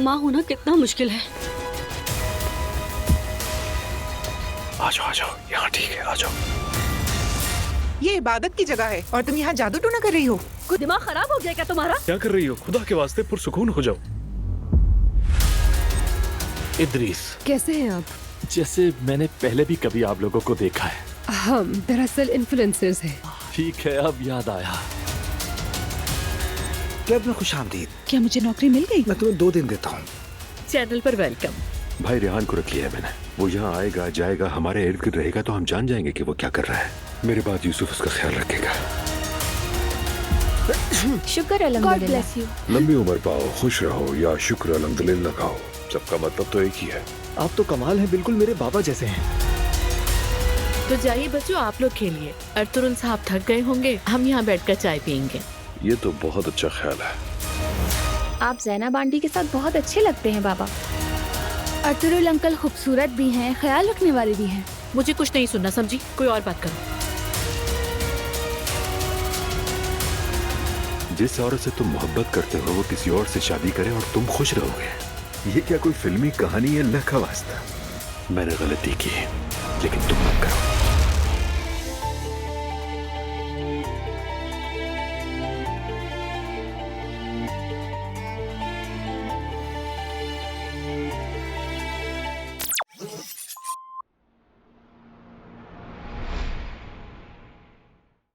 माँ होना कितना मुश्किल है। आ जाओ, यहाँ ठीक है, आ जाओ। ये इबादत की जगह है और तुम यहाँ जादू टोना कर रही हो। कुछ दिमाग खराब हो गया क्या तुम्हारा? क्या कर रही हो? खुदा के वास्ते पुरसुकून हो जाओ। इद्रीस, कैसे हैं आप? जैसे मैंने पहले भी कभी आप लोगों को देखा है। हम दरअसल इन्फ्लुएंसर्स हैं। ठीक है, अब याद आया। क्लब में खुशामदीद। क्या मुझे नौकरी मिल गई? मैं तुम्हें 2 दिन देता हूँ। चैनल पर वेलकम। भाई रेहान को रख लिया है मैंने। वो यहाँ आएगा जाएगा, हमारे इर्द गिर्द रहेगा तो हम जान जाएंगे कि वो क्या कर रहा है। मेरे बाद यूसुफ उसका ख्याल रखेगा। शुक्र अल्हम्दुलिल्लाह। लंबी उम्र पाओ, खुश रहो या शुक्र अल्हम्दुलिल्लाह कहो, सबका मतलब तो एक ही है। आप तो कमाल हैं, बिल्कुल मेरे बाबा जैसे हैं। तो जाइए बच्चों, आप लोग खेलिए। अर्तुरुल साहब थक गए होंगे, हम यहाँ बैठकर चाय पियेंगे। ये तो बहुत अच्छा ख्याल है। आप ज़ैनब आंटी के साथ बहुत अच्छे लगते हैं बाबा। अर्तुरुल अंकल खूबसूरत भी हैं, ख्याल रखने वाले भी हैं। मुझे कुछ नहीं सुनना, समझी? कोई और बात करो। जिस औरत से तुम मोहब्बत करते हो वो किसी और से शादी करे और तुम खुश रहोगे, ये क्या कोई फिल्मी कहानी है? अल्लाह का वास्ता, मैंने गलती की लेकिन तुम मत करो।